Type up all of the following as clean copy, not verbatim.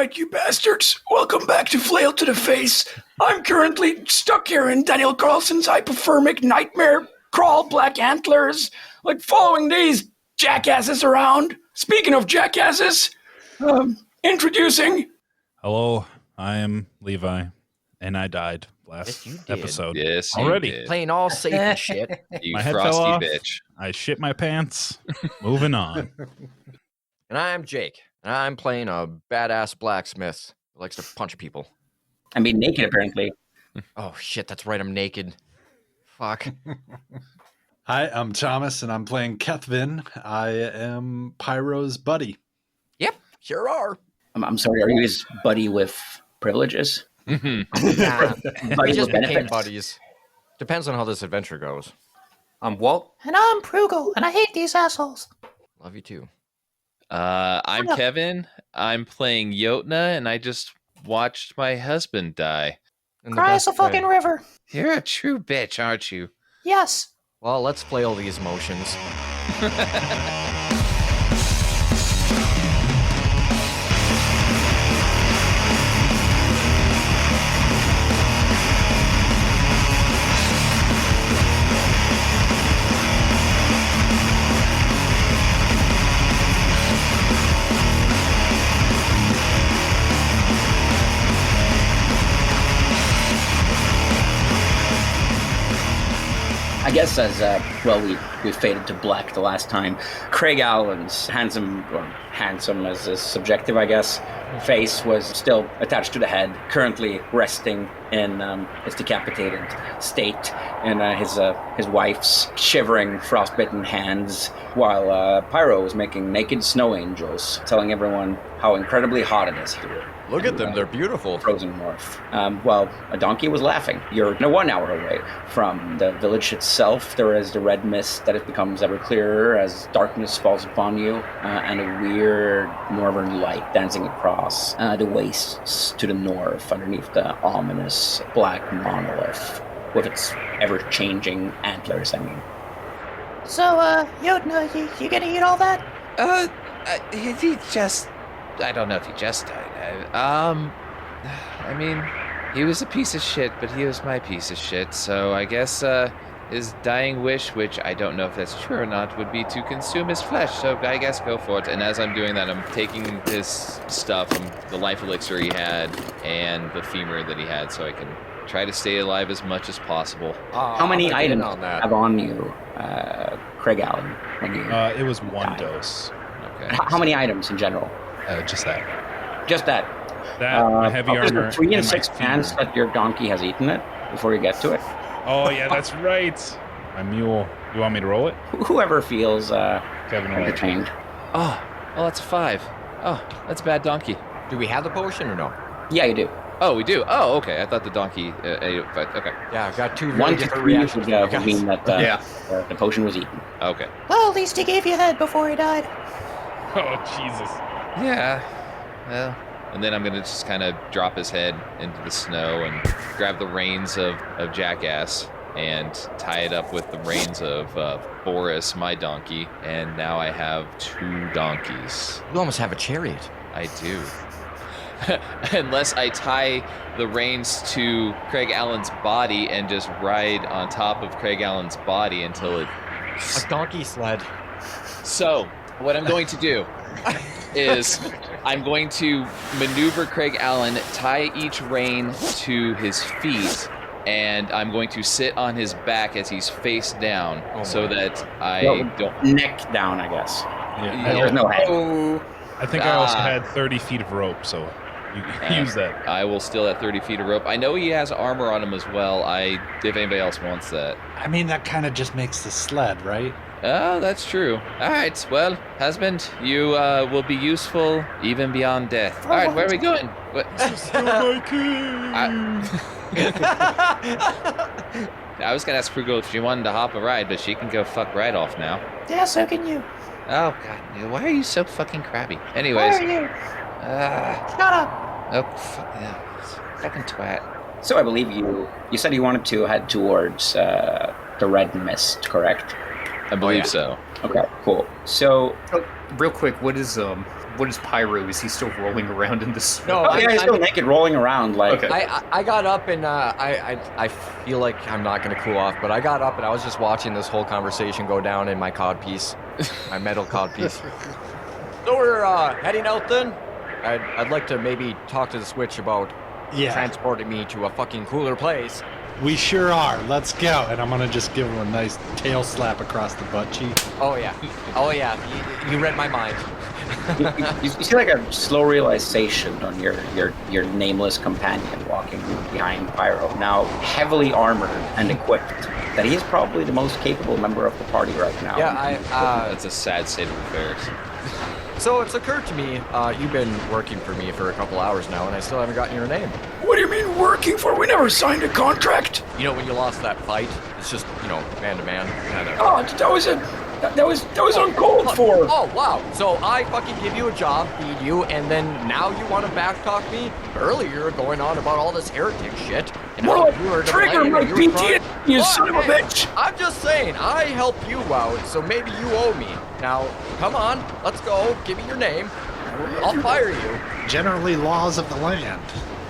right, you bastards. Welcome back to Flail to the Face. I'm currently stuck here in Daniel Carlsen's hypothermic nightmare crawl black antlers, like following these jackasses around. Speaking of jackasses, introducing... Hello, I am Levi, and I died last episode. Yes, already. Did. Playing all safe and shit. You My head frosty fell off. bitch. I shit my pants. Moving on. And I'm Jake, and I'm playing a badass blacksmith who likes to punch people. I mean, naked, apparently. Oh, shit, that's right, I'm naked. Fuck. Hi, I'm Thomas, and I'm playing Kethvin. I am Pyro's buddy. Yep, sure are. I'm sorry, are you his buddy with privileges? Nah, Buddy we just with became benefits? buddies. Depends on how this adventure goes. I'm Walt. And I'm Prügl, and I hate these assholes. Love you too. I'm Shut up. Kevin. I'm playing Jotna, and I just watched my husband die. In the Cry us best a fucking way. river. You're a true bitch, aren't you? Yes. Well, let's play all these motions. I guess as, we faded to black the last time. CraigAllen's handsome as is subjective, I guess, face was still attached to the head, currently resting in his decapitated state, and his wife's shivering, frostbitten hands, while Pyro was making naked snow angels, telling everyone how incredibly hot it is here. Look at them, they're beautiful. Frozen north. Well, a donkey was laughing. You're 1 hour away from the village itself. There is the red mist that it becomes ever clearer as darkness falls upon you, and a weird northern light dancing across the wastes to the north underneath the ominous black monolith with its ever-changing antlers, I mean. So, Jotna, you gonna eat all that? He just... I don't know if he just died. I mean, he was a piece of shit, but he was my piece of shit, so I guess, his dying wish, which I don't know if that's true or not, would be to consume his flesh, so I guess go for it. And as I'm doing that, I'm taking his stuff, the life elixir he had, and the femur that he had, so I can try to stay alive as much as possible. How many I'll get in items on that. have on you, CraigAllen, when you... It was one dose. Okay. How many items in general? Just that. Just that. My heavy Is armor. there 3 and and my 6 cans femur. that your donkey has eaten it before you get to it? Oh, yeah, that's right. My mule. You want me to roll it? Whoever feels Kevin, will. entertained. Oh, well, that's a 5. Oh, that's a bad donkey. Do we have the potion or no? Yeah, you do. Oh, we do? Oh, okay. I thought the donkey... okay. Yeah, I've got 2 very 1 to different 3 reactions. would mean that the potion was eaten. Okay. Well, at least he gave you head before he died. Oh, Jesus. Yeah. Well, and then I'm going to just kind of drop his head into the snow and grab the reins of Jackass and tie it up with the reins of Boris, my donkey. And now I have 2 donkeys. You almost have a chariot. I do. Unless I tie the reins to CraigAllen's body and just ride on top of CraigAllen's body until it... A donkey sled. So, what I'm going to do is I'm going to maneuver CraigAllen, tie each rein to his feet, and I'm going to sit on his back as he's face down so that I don't... Neck down, I guess. Yeah. There's no head. Oh, I think I also had 30 feet of rope, so you use that. I will still have 30 feet of rope. I know he has armor on him as well. If anybody else wants that. I mean, that kind of just makes the sled, right? Oh, that's true. All right, well, husband, you will be useful even beyond death. All right, where are we going? What? I was going to ask Prügl if she wanted to hop a ride, but she can go fuck right off now. Yeah, so can you. Oh, God, why are you so fucking crabby? Where Anyways. are you? Shut up. Oh, fuck, yeah, fucking twat. So I believe you said you wanted to head towards the red mist, correct? I believe so. Okay, cool. So Oh, real quick, what is what is Pyro? Is he still rolling around in the snow? No, Oh, yeah, he's still naked, rolling around like. Okay. I got up and I feel like I'm not gonna cool off, but I got up and I was just watching this whole conversation go down in my codpiece, my metal codpiece. So we're heading out then. I'd like to maybe talk to the Switch about transporting me to a fucking cooler place. We sure are. Let's go. And I'm gonna just give him a nice tail slap across the butt cheek. Oh yeah, you read my mind. You see like a slow realization on your nameless companion walking behind Pyro, now heavily armored and equipped, that he is probably the most capable member of the party right now. Yeah, That's a sad state of affairs. So it's occurred to me, you've been working for me for a couple hours now, and I still haven't gotten your name. What do you mean working for? We never signed a contract. You know, when you lost that fight, it's just, man to man. Oh, that was uncalled for. Oh, wow. So I fucking give you a job, feed you, and then now you want to backtalk me? Earlier you were going on about all this heretic shit. And More how like you were to trigger blame my and you were trying- PTSD, you son of a Hey, bitch. I'm just saying, I helped you out, so maybe you owe me. Now, come on, let's go. Give me your name. I'll fire you. Generally, laws of the land.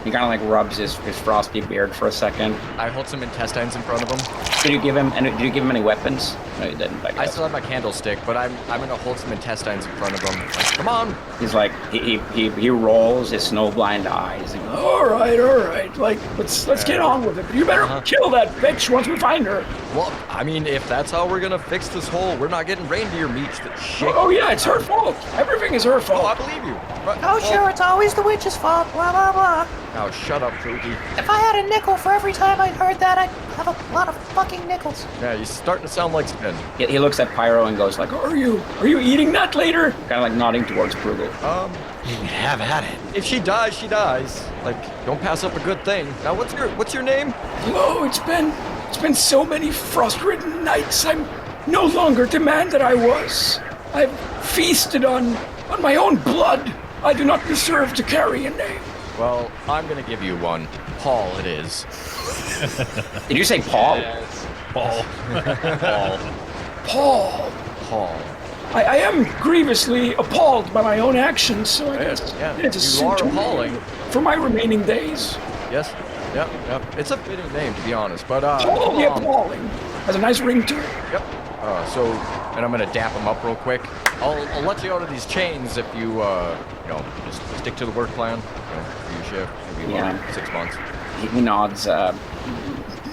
He kind of like rubs his frosty beard for a second. I hold some intestines in front of him. Did you give him any weapons? No, you didn't. I still have my candlestick, but I'm gonna hold some intestines in front of him. Like, come on. He's like he rolls his snowblind eyes. And All right. Like, let's get on with it. You better kill that bitch once we find her. Well, I mean, if that's how we're gonna fix this hole, we're not getting reindeer meat. Shit. Oh yeah, it's her fault. Everything is her Oh, I fault. believe you. But, Oh, sure, it's always the witch's fault, blah, blah, blah. Now shut up, Prügl. If I had a nickel for every time I heard that, I'd have a lot of fucking nickels. Yeah, you're starting to sound like Spin. he looks at Pyro and goes like, Are you eating that later? kind of like nodding towards Prügl. You can have at it. If she dies, she dies. Like, don't pass up a good thing. Now, what's your name? Oh, it's been so many frost-ridden nights. I'm no longer the man that I was. I've feasted on my own blood. I do not deserve to carry a name. Well, I'm gonna give you one. Paul, it is. Did you say Paul? Paul. Paul. Paul. I am grievously appalled by my own actions, so I guess Yeah, it's a you sin are to me appalling. for my remaining days. Yes. Yep. It's a fitting name, to be honest. But Paul the Appalling has a nice ring to it. Yep. And I'm gonna dap him up real quick. I'll let you out of these chains if you, just stick to the work plan. For your shift, maybe about 6 months. He nods.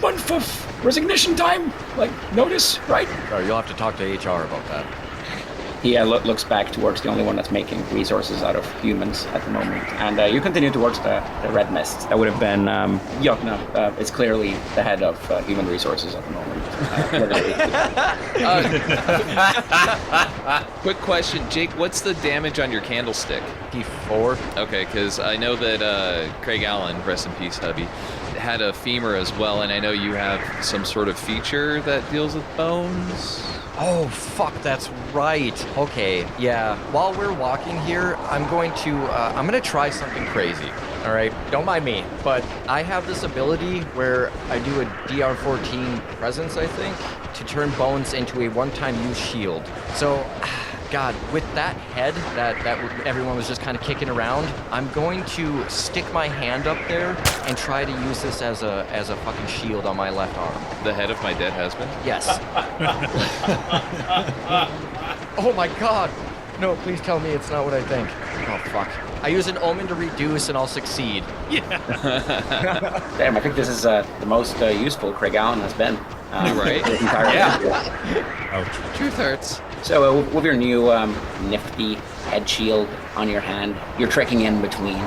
Month of resignation time, like notice, right? You'll have to talk to HR about that. He looks back towards the only one that's making resources out of humans at the moment. And you continue towards the Red Mist. That would have been Jotna. It's clearly the head of human resources at the moment. Quick question, Jake, what's the damage on your candlestick? P4. Okay, because I know that CraigAllen, rest in peace, hubby, had a femur as well, and I know you have some sort of feature that deals with bones. Oh, fuck, that's right. Okay, yeah. While we're walking here, I'm going to try something crazy. All right, don't mind me, but I have this ability where I do a DR14 presence, I think, to turn bones into a one-time use shield. So, God, with that head that everyone was just kind of kicking around, I'm going to stick my hand up there and try to use this as a fucking shield on my left arm. The head of my dead husband? Yes. Oh my God. No, please tell me it's not what I think. Oh, fuck. I use an omen to reduce and I'll succeed. Damn, I think this is the most useful CraigAllen has been. Right? the entire Ouch. Truth hurts. So with your new nifty head shield on your hand, you're trekking in between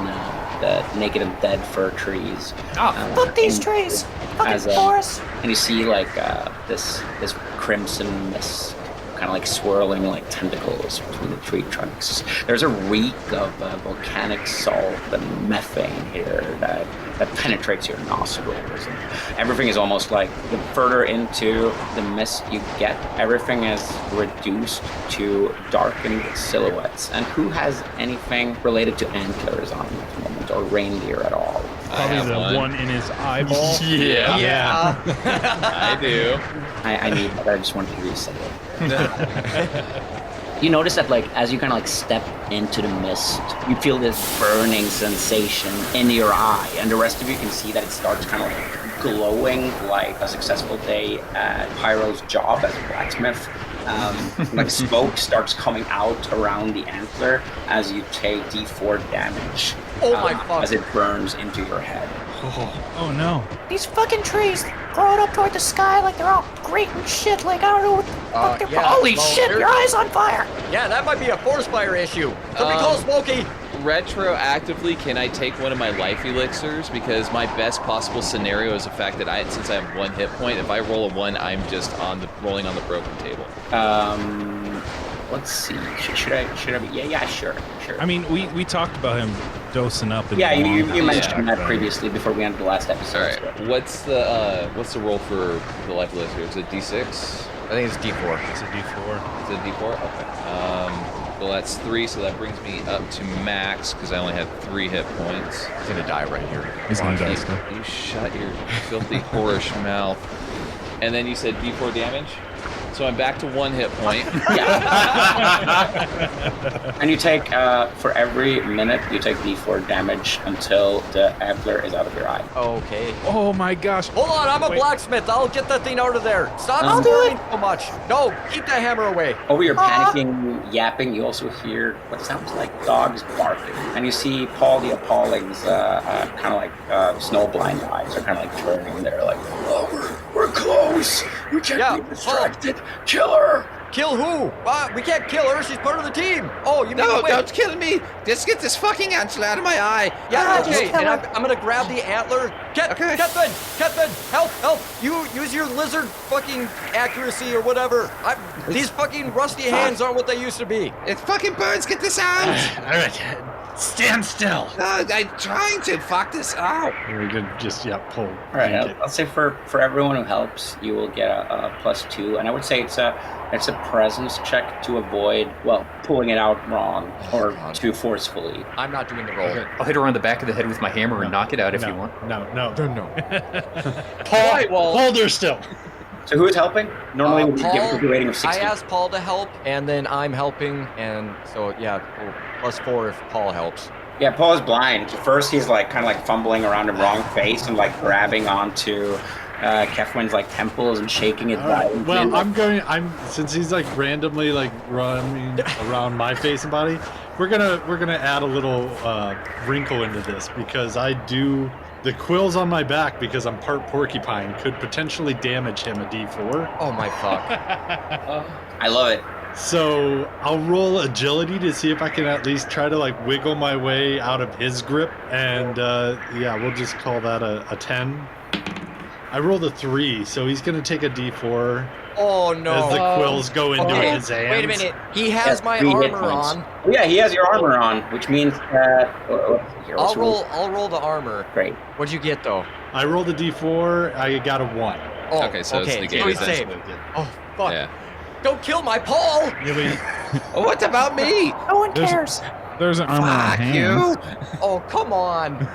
the naked and dead fir trees. Fuck these trees. Fucking forest. And you see like this crimson mist kind of like swirling like tentacles between the tree trunks. There's a reek of volcanic salt and methane here that penetrates your nostrils. And everything is almost like the further into the mist you get, everything is reduced to darkened silhouettes. And who has anything related to antlers on at the moment, or reindeer at all? Probably the one in his eyeball. Yeah. I do. I need that. I just wanted to reset it. You notice that, like, as you kind of like step into the mist, you feel this burning sensation in your eye, and the rest of you can see that it starts kind of like glowing like a successful day at Pyro's job as a blacksmith. Like smoke starts coming out around the antler as you take D4 damage. Oh my fuck. As it burns into your head. Oh no. These fucking trees growing up toward the sky like they're all great and shit. Like, I don't know what the fuck they're... yeah, Holy well, shit, your eye's on fire! Yeah, that might be a forest fire issue. So we call Smokey. Retroactively, can I take one of my life elixirs? Because my best possible scenario is the fact that since I have 1 hit point, if I roll a 1, I'm just rolling on the broken table. Let's see. Should I be? Yeah, sure. I mean, we talked about him dosing up. Yeah, you mentioned that previously before we ended the last episode. All right. So. What's the roll for the life elixir? Is it D6? I think it's D4. It's a D4. Is it D4? Okay. Well, that's 3, so that brings me up to max because I only have 3 hit points. He's gonna die right here. He's gonna die still. You shut your filthy, whorish mouth. And then you said D4 damage? So I'm back to 1 hit point. And you take, for every minute, you take D4 damage until the antler is out of your eye. Okay. Oh my gosh. Hold on, I'm a blacksmith. I'll get that thing out of there. Stop I'll do screaming so much. No, keep that hammer away. Over your panicking, yapping, you also hear what sounds like dogs barking. And you see Paul the Appalling's kind of like snowblind eyes are kind of like turning. They're like, Oh, we're close. We can't Yeah, be distracted. Kill her. Kill who? We can't kill her. She's part of the team. Oh, you mean No, the witch. don't kill me! Just get this fucking antler out of my eye! Yeah, just okay. kill And her. I'm gonna grab the antler. Okay. Kethvin, help! You use your lizard fucking accuracy or whatever. These fucking rusty hands aren't what they used to be. It fucking burns! Get this out! All right, stand still. I'm trying to fuck this out! We're gonna just pull. all right, I'll say for everyone who helps, you will get a +2. And I would say it's a presence check to avoid, pulling it out wrong or too forcefully. I'm not doing the roll. I'll hit her on the back of the head with my hammer and knock it out if you want. No. Paul, Hold her still. So who is helping? Normally we give a Paul, difficulty rating of I 60. asked Paul to help, and then I'm helping, and so yeah, +4 if Paul helps. Yeah, Paul is blind. First, he's like kind of like fumbling around the wrong face and like grabbing onto Kethvin's like temples and shaking it. All right. violently. Well, since he's like randomly like running around my face and body, we're gonna add a little wrinkle into this because the quills on my back, because I'm part porcupine, could potentially damage him a D4. Oh my fuck. I love it. So I'll roll agility to see if I can at least try to like wiggle my way out of his grip, and we'll just call that a 10. I rolled a 3, so he's gonna take a D4 Oh no. as the quills go into his hands. Wait a minute. He has Yes, my 3 hit armor points. on. Oh, yeah, he has your armor on, which means I'll roll the armor. Great. What'd you get though? I rolled a D4. I got a 1. Oh, Okay, so it's okay. negated So he's then. safe. Oh fuck. Yeah. Don't kill my Paul! What about me? No one cares. There's an armor on Fuck hands. you! Oh, come on.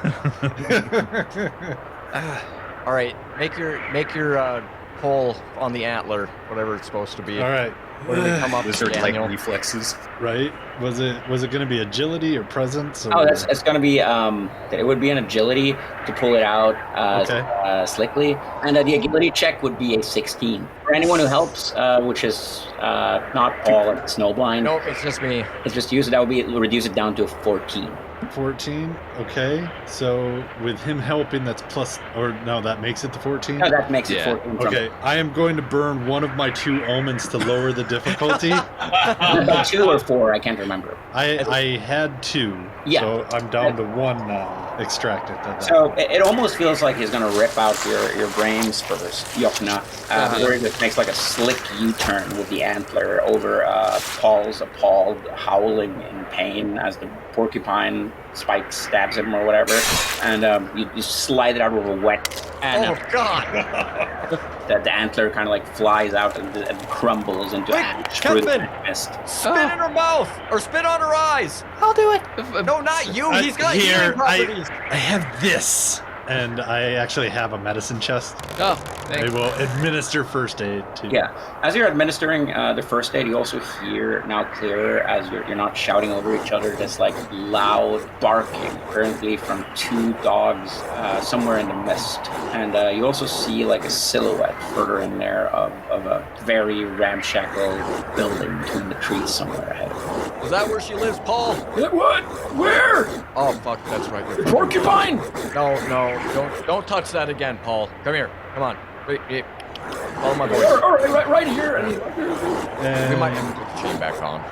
All right, make your pull on the antler, whatever it's supposed to be. All right. When we come up to Lizard-like Daniel. reflexes. Right? Was it going to be agility or presence? Or... Oh, it's going to be it would be an agility to pull it out slickly, and the agility check would be a 16. For anyone who helps, which is not Paul and Snowblind, Nope, it's just me. it's just use it. That would be reduce it down to a 14. 14. Okay. So with him helping, that's plus, or no, that makes it to 14. No, that makes it Yeah. 14. Okay, I am going to burn one of my 2 omens to lower the difficulty. About 2 or 4, I can't remember. I had 2, Yeah. so I'm down to 1 now. Extracted. So it almost feels like he's gonna rip out your brains first, Jotna, where he just makes like a slick U-turn with the antler over Paul's appalled, howling in pain as the porcupine spike stabs him or whatever, and you slide it out with a wet, and Oh God! the antler kind of like flies out and crumbles into Quick, ash through the Kethvin! mist. Spit in her mouth or spit on her eyes. I'll do it. No, not you. He's got healing Here, properties. I have this. and I actually have a medicine chest. Oh, I thanks. will administer first aid too. Yeah. As you're administering the first aid, you also hear now clearer as you're not shouting over each other, this like loud barking currently from two dogs somewhere in the mist. And you also see like a silhouette further in there of a very ramshackle building between the trees somewhere ahead. Is that where she lives, Paul? What? Where? Oh, fuck, that's right. Porcupine? No, don't touch that again, Paul. Come here. Come on. Wait. Follow my voice. All right here. We might have to put the chain back on.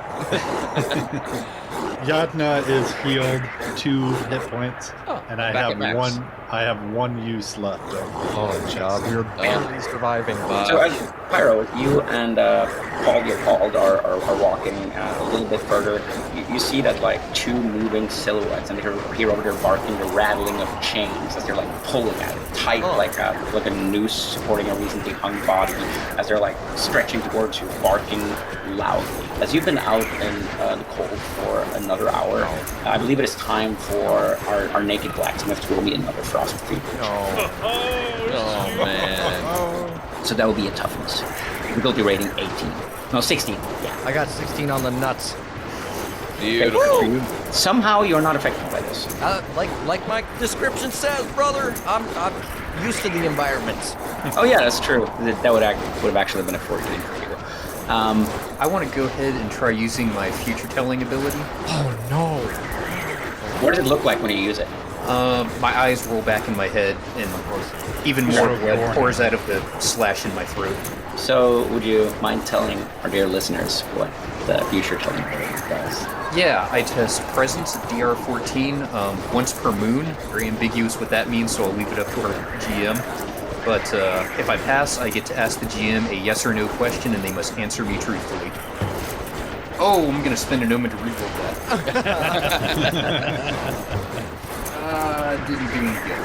Jotna is healed 2 hit points, Oh, and I back have at max. one. I have 1 use left. Oh, job. You're barely surviving. So as Pyro, you and Paul, you're called, are walking a little bit further. You see that like 2 moving silhouettes, and you hear over there barking the rattling of chains as they're like pulling at it, tight like a noose supporting a recently hung body, as they're like stretching towards you, barking loudly. As you've been out in the cold for another hour, I believe it is time for our naked blacksmith to roll me another frostbite. Oh, man. So that would be a toughness. Difficulty rating 18. No, 16. Yeah. I got 16 on the nuts. Beautiful. Somehow you're not affected by this. Like my description says, brother. I'm used to the environments. Oh yeah, that's true. That would have actually been a 14 for you. I want to go ahead and try using my future telling ability. Oh no. What does it look like when you use it? My eyes roll back in my head, and even more blood pours out of the slash in my throat. So would you mind telling our dear listeners what the future telling ability does? Yeah, I test presence at DR14 once per moon. Very ambiguous what that means, so I'll leave it up to our GM. But if I pass, I get to ask the GM a yes or no question, and they must answer me truthfully. Oh, I'm going to spend a moment to reroll that. Didn't do any good.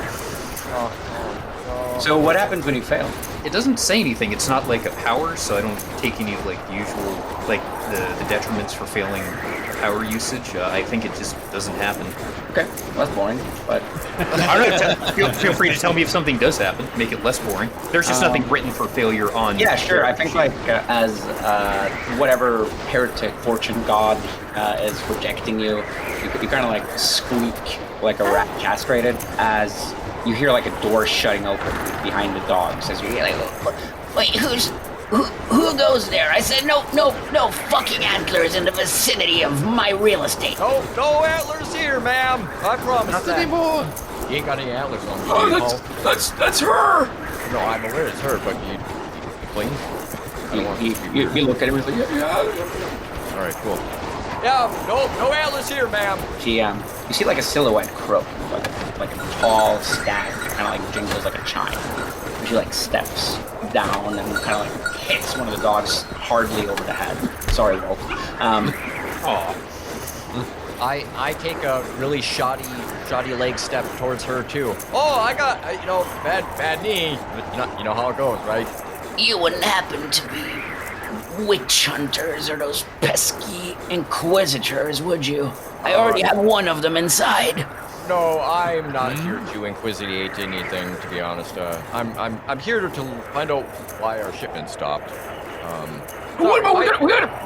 So what happens when you fail? It doesn't say anything. It's not like a power, so I don't take any of like the usual, like the detriments for failing power usage. I think it just doesn't happen. Okay, well, that's boring, but I don't know. Feel free to tell me if something does happen. Make it less boring. There's just nothing written for failure on. yeah, sure. I think like as whatever heretic fortune god is rejecting you, you kind of like squeak like a rat castrated as you hear like a door shutting open behind the dogs as you hear like, Wait, who goes there? I said no fucking antlers in the vicinity of my real estate. No antlers here, ma'am. I promise Not that. anymore. You ain't got any antlers on me. Oh, Paul. that's her. No, I'm aware it's her, but you clean? I don't want to be weird. you look at him and like, yeah. All right, cool. Yeah, no antlers here, ma'am. You see like a silhouette crow, like a tall stag, kind of like jingles like a chime. And she like steps down and kind of like hits one of the dogs hardly over the head. Sorry, Walt. I take a really shoddy leg step towards her too. Oh, I got bad knee. But you know how it goes, right? You wouldn't happen to be witch hunters or those pesky inquisitors, would you? I already have one of them inside. No, I'm not here to inquisitate anything. To be honest, I'm here to find out why our shipment stopped. What about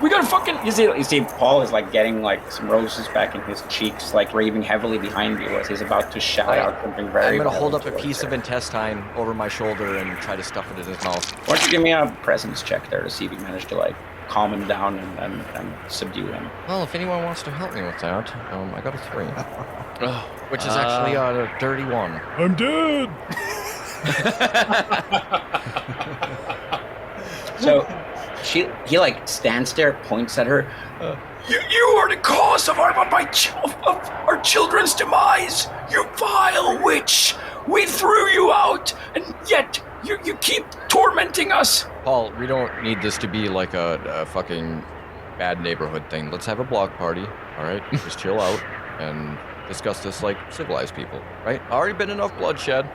we gotta fucking. You see, Paul is like getting like some roses back in his cheeks, like breathing heavily behind you as he's about to shout out something very. I'm gonna hold up a violent piece of towards intestine over my shoulder and try to stuff it in his mouth. her. Why don't you give me a presence check there to see if you manage to like calm him down and subdue him. Well, if anyone wants to help me with that, I got a 3, which is actually a dirty 1. I'm dead. So he like stands there, points at her. You are the cause of our children's demise. You vile witch. We threw you out, and yet you keep tormenting us. Paul, we don't need this to be like a fucking bad neighborhood thing. Let's have a block party, all right? Just chill out and discuss this like civilized people, right? Already been enough bloodshed.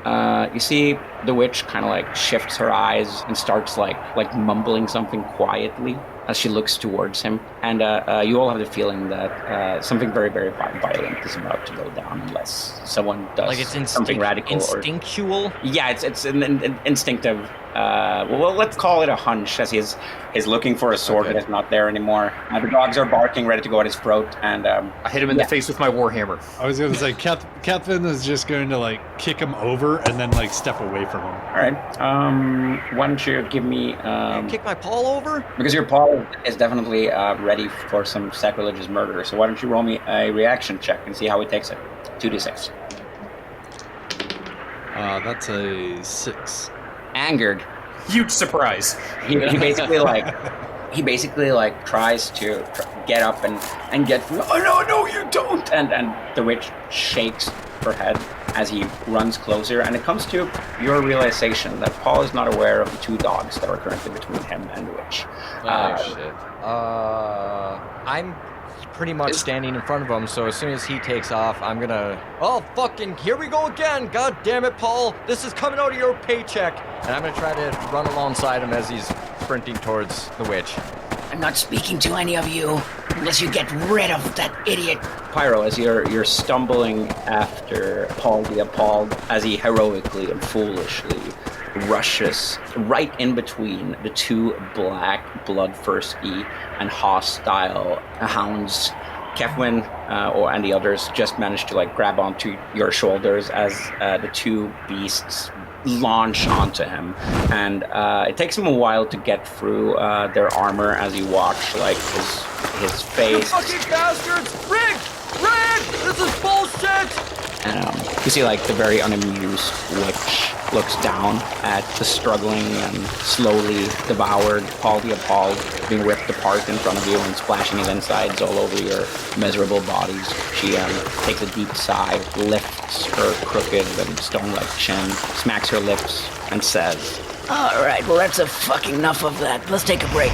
You see the witch kind of like shifts her eyes and starts like mumbling something quietly as she looks towards him. And you all have the feeling that something very, very violent is about to go down unless someone does Like it's something radical. instinctual? Yeah, it's an instinctive. Well, let's call it a hunch, as he's looking for a sword that is not there anymore. The dogs are barking, ready to go at his throat, and I hit him in the face with my warhammer. I was going to say, Kethvin is just going to like kick him over and then like step away from him. All right. Why don't you give me? Kick my paw over? Because your paw is definitely ready for some sacrilegious murder. So why don't you roll me a reaction check and see how he takes it? 2d6. That's a 6. Angered, Huge surprise. he basically like tries to get up and get. Oh no, you don't! And the witch shakes her head as he runs closer, and it comes to your realization that Paul is not aware of the 2 dogs that are currently between him and the witch. Shit. I'm pretty much standing in front of him, so as soon as he takes off, I'm gonna... Oh, fucking, here we go again! God damn it, Paul! This is coming out of your paycheck! And I'm gonna try to run alongside him as he's sprinting towards the witch. I'm not speaking to any of you unless you get rid of that idiot. Pyro, as you're stumbling after Paul the Appalled, as he heroically and foolishly rushes right in between the 2 black, bloodthirsty, and hostile hounds. Kethvin and the others just managed to like grab onto your shoulders as the 2 beasts launch onto him, and it takes him a while to get through their armor as you watch like his face. You fucking bastards! Rig! This is bullshit! And you see like the very unamused witch looks down at the struggling and slowly devoured Paul the Appalled being ripped apart in front of you and splashing his insides all over your miserable bodies. She takes a deep sigh, lifts her crooked and stone-like chin, smacks her lips, and says, All right, well, that's a fucking enough of that. Let's take a break.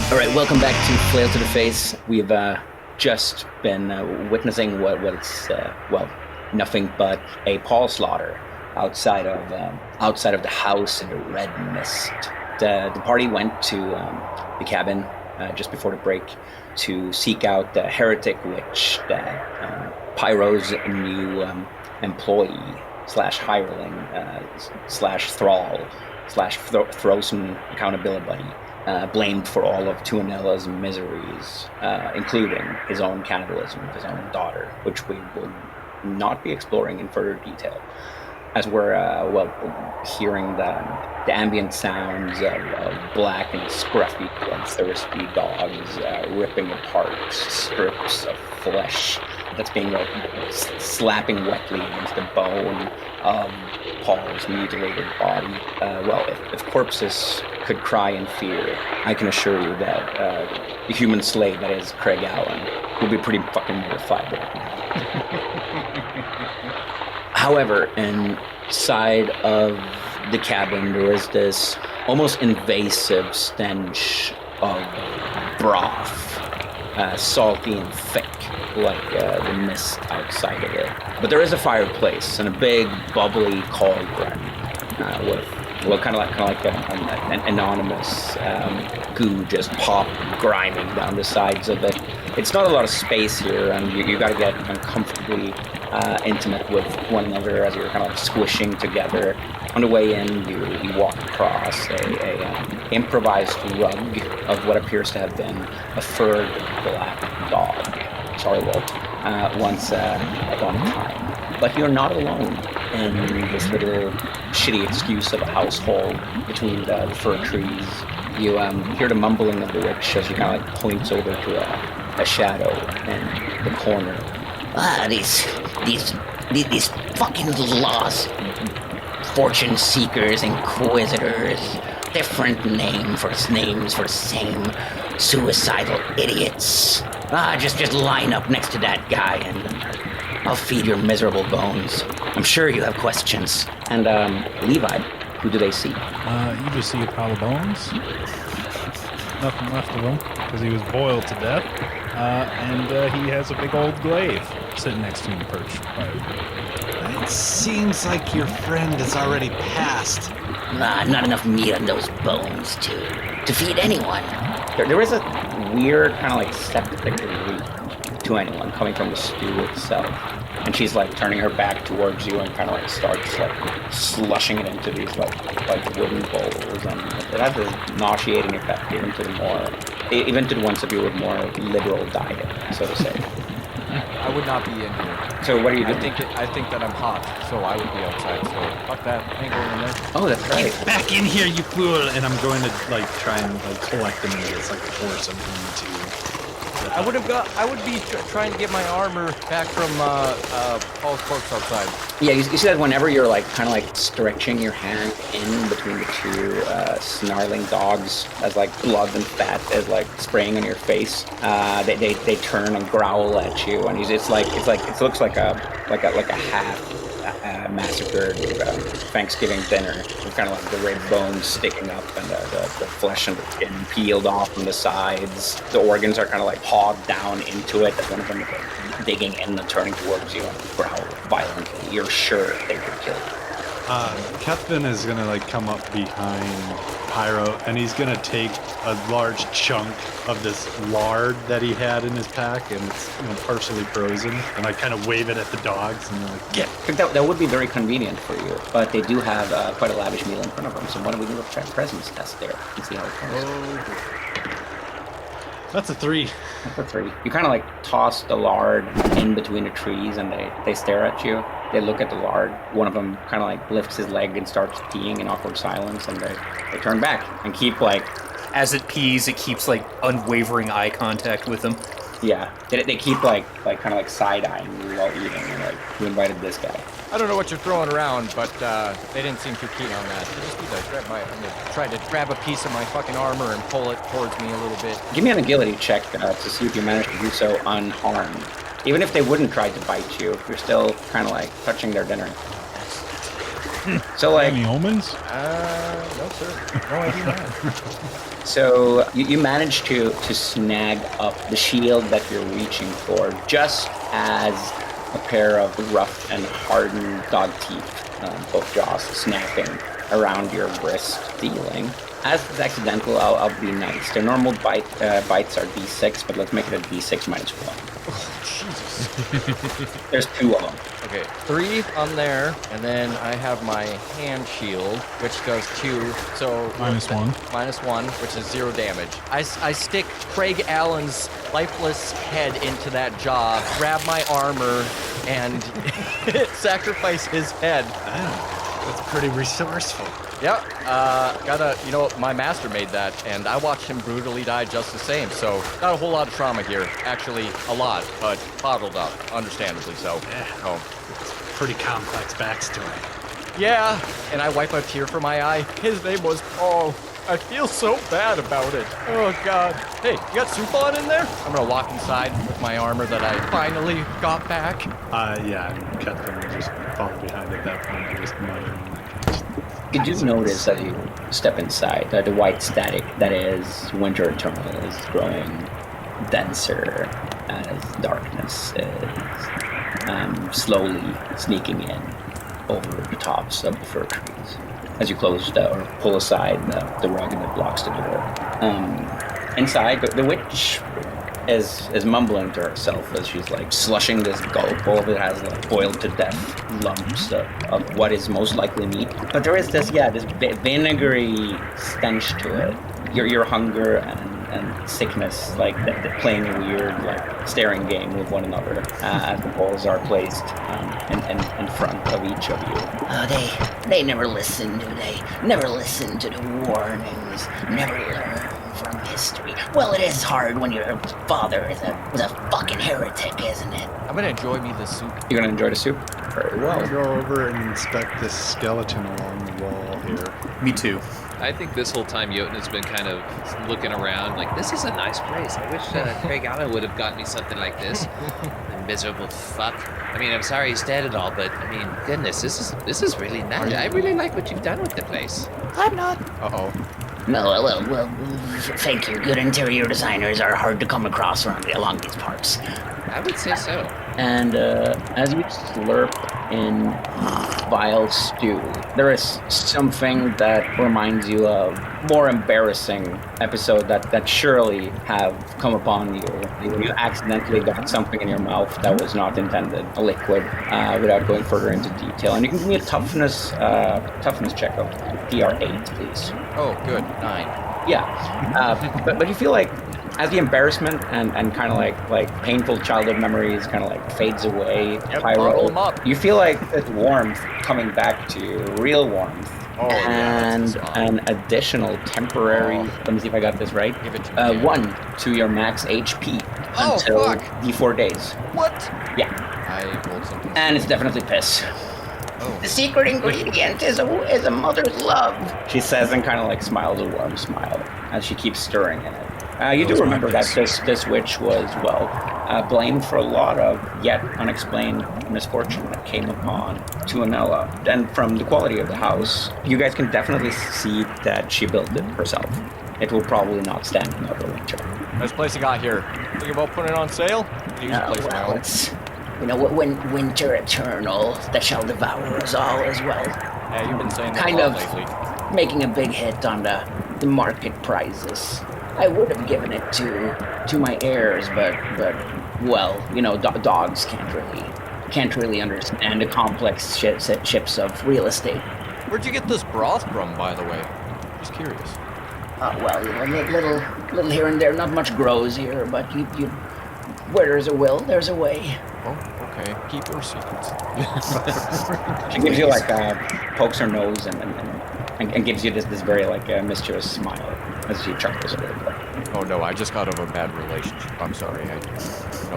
All right, welcome back to Flail to the Face. We've just been witnessing what's nothing but a Paul slaughter outside of the house in the red mist. The party went to the cabin just before the break to seek out the heretic witch that Pyro's new employee slash hireling slash thrall slash throw some accountability buddy. Blamed for all of Tuanella's miseries, including his own cannibalism of his own daughter, which we will not be exploring in further detail, as we're hearing the ambient sounds of black and scruffy, bloodthirsty dogs ripping apart strips of flesh that's being slapping wetly against the bone of Paul's mutilated body. If corpses could cry in fear, I can assure you that the human slave that is CraigAllen would be pretty fucking mortified right now. However, inside of the cabin, there is this almost invasive stench of broth, salty and thick, like the mist outside of it. But there is a fireplace and a big, bubbly cauldron with kind of like an anonymous goo just grinding down the sides of it. It's not a lot of space here, and you got to get uncomfortably intimate with one another as you're kind of like squishing together. On the way in, you walk across a improvised rug of what appears to have been a furred black dog. Sorry, Walt. Once upon a time. But you're not alone in this little shitty excuse of a household between the fir trees. You hear the mumbling of the witch as she kind of like points over to a shadow in the corner. These fucking lost fortune seekers, inquisitors, different names for same suicidal idiots. Just line up next to that guy and I'll feed your miserable bones. I'm sure you have questions. And Levi, who do they see? You just see a pile of bones. nothing left of him because he was boiled to death. And he has a big old glaive sitting next to him, perched by him. It seems like your friend has already passed. Not enough meat on those bones to feed anyone. There is a weird kind of like septic reek to anyone coming from the stew itself. And she's like turning her back towards you and kind of like starts like slushing it into these like wooden bowls, and it has a nauseating effect even to the ones of you with more liberal diet, so to say. I would not be in here. So what are you doing? I think that I'm hot, so I would be outside. So fuck that. I ain't going in there. Oh, that's right. Back in here, you fool! And I'm going to like try and like collect them and just like force them into. I would be trying to get my armor back from Paul's corpse outside. Yeah, you see that whenever you're like kind of like stretching your hand in between the two snarling dogs, as like blood and fat is like spraying on your face, they turn and growl at you, and it looks like a half massacred Thanksgiving dinner, with kind of like the red bones sticking up and the flesh and the skin peeled off from the sides. The organs are kind of like pawed down into it. As one of them is like digging in and turning towards you and growl violently. You're sure they could kill you. Kethvin is gonna like come up behind Pyro, and he's gonna take a large chunk of this lard that he had in his pack, and it's partially frozen, and like kind of wave it at the dogs, and they're like, Yeah, that would be very convenient for you, but they do have quite a lavish meal in front of them. So why don't we do a presence test there and see how it goes? That's a 3. That's a 3. You kind of like toss the lard in between the trees, and they stare at you. They look at the lard. One of them kind of like lifts his leg and starts peeing in awkward silence, and they turn back and keep like... As it pees, it keeps like unwavering eye contact with him. Yeah, they keep like kind of like side-eyeing you while eating, and like, you invited this guy. I don't know what you're throwing around, but they didn't seem too keen on that. They just tried to grab a piece of my fucking armor and pull it towards me a little bit. Give me an agility check to see if you manage to do so unharmed. Even if they wouldn't try to bite you, you're still kind of like touching their dinner. So like... Any omens? No sir. No, I do not. So you manage to snag up the shield that you're reaching for just as a pair of rough and hardened dog teeth, both jaws snapping around your wrist, dealing. As it's accidental, I'll be nice. Their normal bites are D6, but let's make it a D6 minus 1. Oh, Jesus. There's 2 of them. Okay, 3 on there, and then I have my hand shield, which does 2, so... -1. -1, which is 0 damage. I stick CraigAllen's lifeless head into that jaw, grab my armor, and sacrifice his head. that's pretty resourceful. Yep, my master made that, and I watched him brutally die just the same, so not a whole lot of trauma here. Actually, a lot, but bottled up, understandably so. Yeah. It's a pretty complex backstory. Yeah, and I wipe a tear from my eye. His name was Paul. I feel so bad about it. Oh, God. Hey, you got soup on in there? I'm gonna walk inside with my armor that I finally got back. Yeah, and Kethvin will just follow behind at that point, just muttering. You do notice as you step inside that the white static that is Winter Eternal is growing denser as darkness is slowly sneaking in over the tops of the fir trees. As you close or pull aside the rug that blocks the door. Inside, the witch is mumbling to herself as she's like slushing this gulp. All of it has like boiled to death lumps of what is most likely meat. But there is this vinegary stench to it. Your hunger and sickness, like they're playing a weird like staring game with one another as the bowls are placed in front of each of you. Oh, they never listen, do they? Never listen to the warnings. Never learn from history. Well, it is hard when your father was a fucking heretic, isn't it? I'm gonna enjoy me the soup. You're gonna enjoy the soup? Very well. I'll go over and inspect this skeleton along the wall here. Me too. I think this whole time Jotna's been kind of looking around like, this is a nice place. I wish CraigAllen would have got me something like this. The miserable fuck. I mean, I'm sorry he's dead and all, but I mean, goodness, this is really nice. I really like what you've done with the place. I'm not. Uh-oh. Well, thank you. Good interior designers are hard to come across along these parts. I would say so. And as you slurp in vile stew, there is something that reminds you of more embarrassing episode that surely have come upon you. You accidentally got something in your mouth that was not intended, a liquid, without going further into detail. And you can give me a toughness check of DR8, please. Oh, good. 9. Yeah, but you feel like as the embarrassment and kind of like painful childhood memories kind of like fades away, bottle 'em up. you feel like this warmth coming back to you, real warmth. Oh, and yeah, an additional temporary, let me see if I got this right, Give it to me. 1 to your max HP Oh, until fuck. the 4 days. What? Yeah, I rolled something. and it's definitely piss. Oh. The secret ingredient is a mother's love, she says, and kind of like smiles a warm smile as she keeps stirring in it. You do remember that this witch was, blamed for a lot of yet unexplained misfortune that came upon Tuanella. And from the quality of the house, you guys can definitely see that she built it herself. It will probably not stand another winter. Nice place you got here. Think about putting it on sale? Use the place now. It's, when winter eternal that shall devour us all as well. Yeah, you've been saying that Kind a of lot lately. making a big hit on the market prices. I would have given it to my heirs, but dogs can't really understand the complex ships of real estate. Where'd you get this broth from, by the way? Just curious. Little here and there. Not much grows here, but you where there's a will, there's a way. Oh, okay. Keep your secrets. She gives you pokes her nose and gives you this very mischievous smile as she chuckles a little bit. Oh no, I just got over a bad relationship. I'm sorry. No,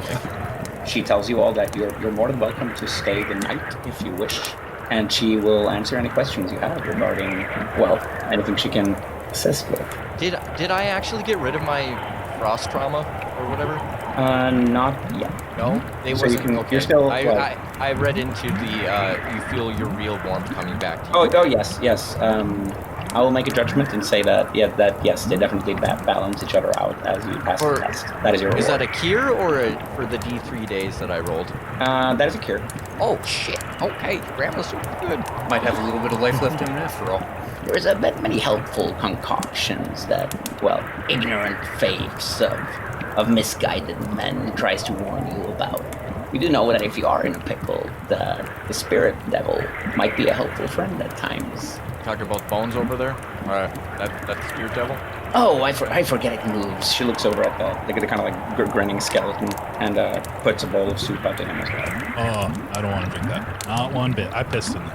thank you. She tells you all that you're more than welcome to stay the night if you wish, and she will answer any questions you have regarding, anything she can assist with. Did I actually get rid of my frost trauma or whatever? Not yet. No, they So wasn't. you can- Okay. you're still, I read into the you feel your real warmth coming back to you. Oh yes. I will make a judgment and say that yes, they definitely balance each other out as you pass the test. That is your reward. Is that a cure or for the D3 days that I rolled? That is a cure. Oh shit. Okay, grandma's super good. Might have a little bit of life left in him after all. There's a bit many helpful concoctions that, ignorant faiths of misguided men tries to warn you about. You do know that if you are in a pickle, the spirit devil might be a helpful friend at times. Talking about bones over there? That's the spirit devil? Oh, I forget it moves. She looks over at the kind of grinning skeleton and puts a bowl of soup out to him as well. Oh, I don't want to drink that. Not one bit. I pissed in it.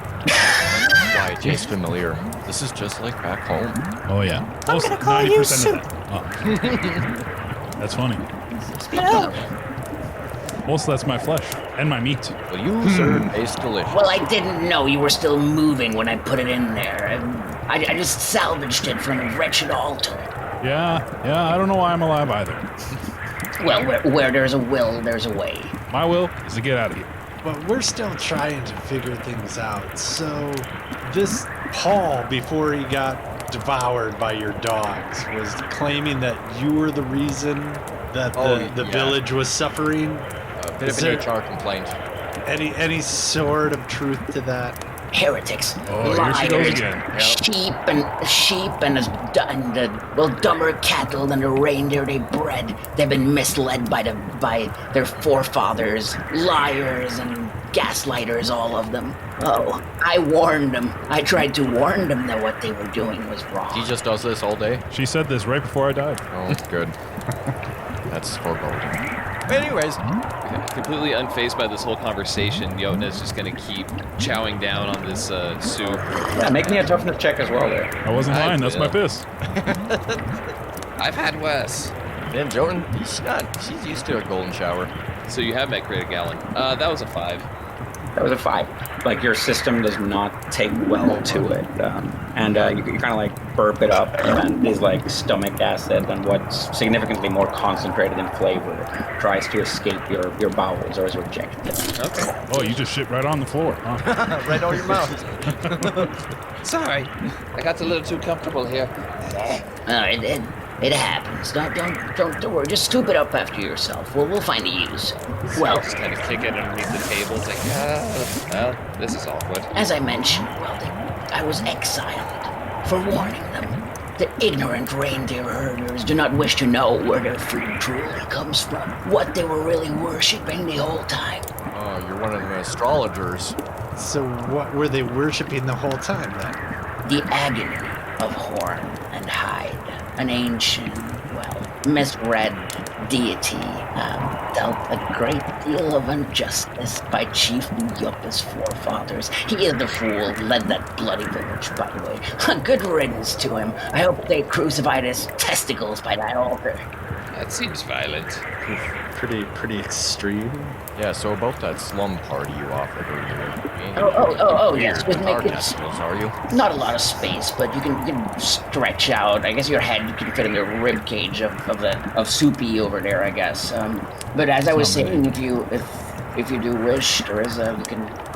Why, it tastes familiar. This is just like back home. Oh, yeah. I'm gonna call you soup. Oh. That's funny. No. Most of that's my flesh and my meat. Well, you, sir, taste delicious. Well, I didn't know you were still moving when I put it in there. I just salvaged it from a wretched altar. Yeah, I don't know why I'm alive either. Well, where there's a will, there's a way. My will is to get out of here. But we're still trying to figure things out. So, this Paul, before he got devoured by your dogs, was claiming that you were the reason that the village was suffering. A bit Is of an there HR complaint. any sort of truth to that? Heretics, Oh, here she goes liars, again. sheep and dumber cattle than the reindeer they bred. They've been misled by their forefathers, liars and gaslighters, all of them. Oh, I warned them. I tried to warn them that what they were doing was wrong. He just does this all day? She said this right before I died. Oh, good. That's foreboding. Anyways, Completely unfazed by this whole conversation, Jotna's just gonna keep chowing down on this soup. Yeah, make me a toughness check as well there. I wasn't I lying. That's my will. piss. I've had worse. man, Jotun, she's used to a golden shower. So you have met CraigAllen. That was a 5. That was a 5. Like, your system does not take well to it. You kind of like burp it up, and then these like stomach acid and what's significantly more concentrated in flavor tries to escape your bowels or is rejected. Okay. Oh, you just shit right on the floor, huh? Right on your mouth. Sorry. I got a little too comfortable here. It happens. Don't worry. Just scoop it up after yourself. We'll find a use. Well, Just kind of kick it underneath the table. It's like, well, this is awkward. as I mentioned, I was exiled for warning them. The ignorant reindeer herders do not wish to know where their food truly comes from, what they were really worshipping the whole time. Oh, you're one of the astrologers. So what were they worshipping the whole time then? The agony of horn and hide. An ancient, misread deity dealt a great deal of injustice by Chief Yupa's forefathers. He is the fool who led that bloody village, by the way. Good riddance to him. I hope they crucified his testicles by that altar. That seems violent. Pretty extreme. Yeah, so about that slum party you offered earlier. Yes. With our testicles, are you? Not a lot of space, but you can stretch out. I guess your head you can fit in the rib cage of Soupy over there, I guess. But as I was saying, if you do wish, there is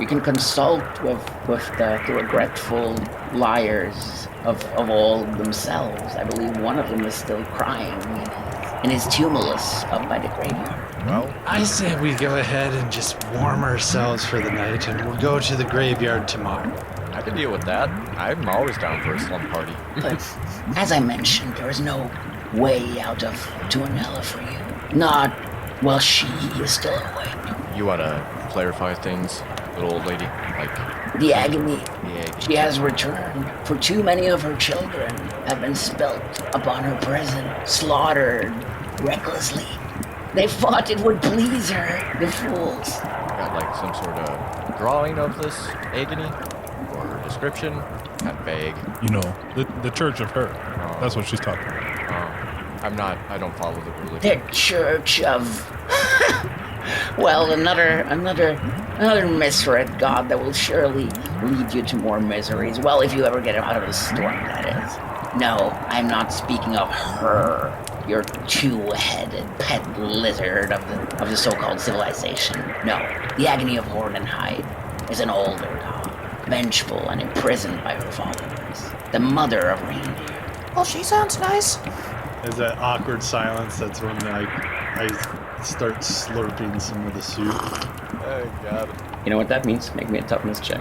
you can consult with the regretful liars of all themselves. I believe one of them is still crying in his tumulus up by the graveyard. Well, I say we go ahead and just warm ourselves for the night, and we'll go to the graveyard tomorrow. I can deal with that. I'm always down for a slum party. But as I mentioned, there is no way out of Tuanella for you. Not while she is still awake. You want to clarify things, little old lady? Like The agony. the egg. She has returned, for too many of her children have been spilt upon her prison, slaughtered recklessly. They thought it would please her, the fools. Got like some sort of drawing of this agony or description? Kind of vague. You know, the Church of Her. That's what she's talking about. I don't follow the religion. The Church of... Well, another misread god that will surely lead you to more miseries. Well, if you ever get out of the storm, that is. No, I'm not speaking of her, your two-headed pet lizard of the so-called civilization. No, the agony of Horn and Hide is an older god, vengeful and imprisoned by her followers, the mother of reindeer. Well, she sounds nice. There's that awkward silence. That's when I start slurping some of the soup. Oh, God. You know what that means? Make me a toughness check.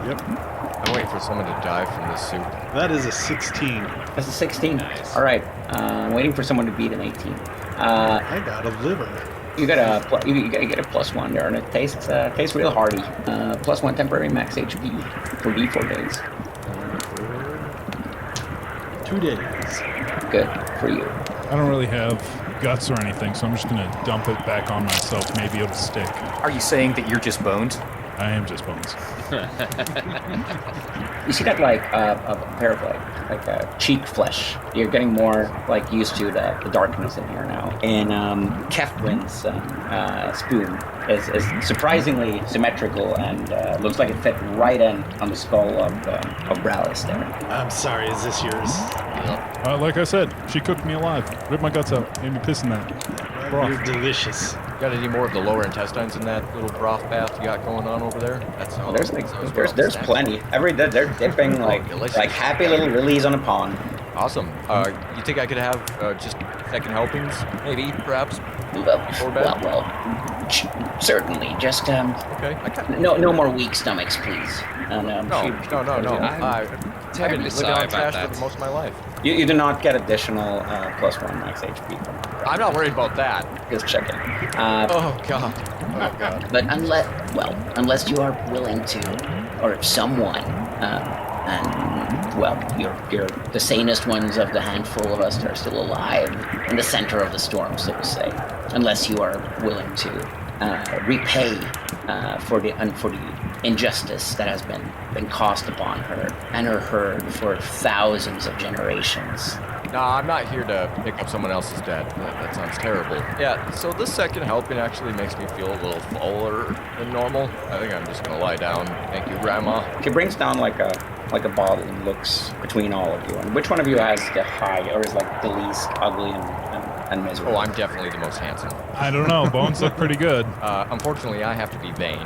Yep. I'm waiting for someone to die from this soup. That is a 16. That's a 16. Nice. All right. I'm waiting for someone to beat an 18. I got a liver. You got you gotta get a +1 there, and it tastes real hearty. +1 temporary max HP for D4 days. 2 days. Good for you. I don't really have guts or anything, so I'm just gonna dump it back on myself. Maybe it'll stick. Are you saying that you're just bones? I am just bones. You see that like a pair of like cheek flesh. You're getting more like used to the darkness in here now. And Kethvin's spoon is surprisingly symmetrical and looks like it fit right in on the skull of Brallis there. I'm sorry, is this yours? Like I said, she cooked me alive. Ripped my guts out. Made me piss in that broth. You're delicious. Got any more of the lower intestines in that little broth bath you got going on over there? That's all. There's plenty. They're dipping delicious. like happy little lilies on a pond. Awesome. You think I could have just second helpings, maybe, perhaps? Before bed? Well, certainly. Just Okay. no more weak stomachs, please. And, No. I've been living sorry on about trash that. for most of my life. You do not get additional +1 max HP from it. I'm not worried about that. Just checking. Oh, God. Oh, God. But unless you are willing to, or if someone, and you're the sanest ones of the handful of us that are still alive in the center of the storm, so to say, unless you are willing to repay for the injustice that has been caused upon her and her herd for thousands of generations. No, I'm not here to pick up someone else's dead. That sounds terrible. Yeah, so this second helping actually makes me feel a little fuller than normal. I think I'm just gonna lie down. Thank you, Grandma. She brings down like a bottle and looks between all of you. And which one of you has the high, or is like the least ugly and miserable? Oh, I'm definitely the most handsome. I don't know. Bones look pretty good. Unfortunately, I have to be vain.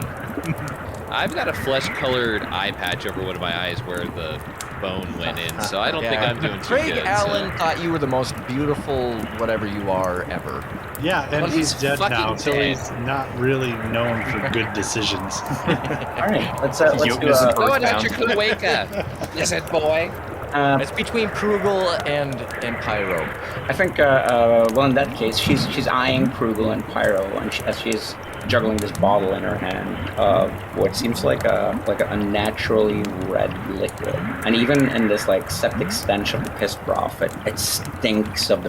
I've got a flesh-colored eye patch over one of my eyes where the bone went in, so I don't think I'm doing too good. CraigAllen thought you were the most beautiful whatever you are ever. Yeah, and Well, he's he's dead fucking now, so dead. he's not really known for good decisions. All right, let's do Go on, Dr. Kuweka, lizard boy. It's between Prügl and Pyro. I think, well, in that case, she's eyeing Prügl and Pyro, and as she's juggling this bottle in her hand of what seems like a naturally red liquid, and even in this like septic stench of the piss broth, it stinks of the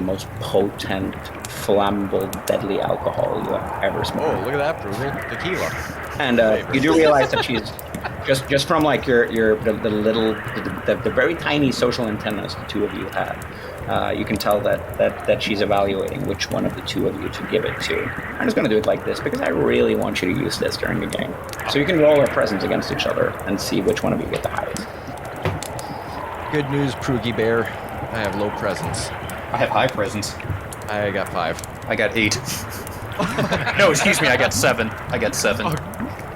most potent, flammable, deadly alcohol you have ever smoked. Oh, look at that, Prügl. Tequila. And you do realize that she's just from like the very tiny social antennas the two of you have. You can tell that she's evaluating which one of the two of you to give it to. I'm just going to do it like this because I really want you to use this during the game. So you can roll our presents against each other and see which one of you get the highest. Good news, Prüggy Bear. I have low presence. I have high presence. I got 5. I got 8. No, excuse me, I got 7. I got 7. Oh,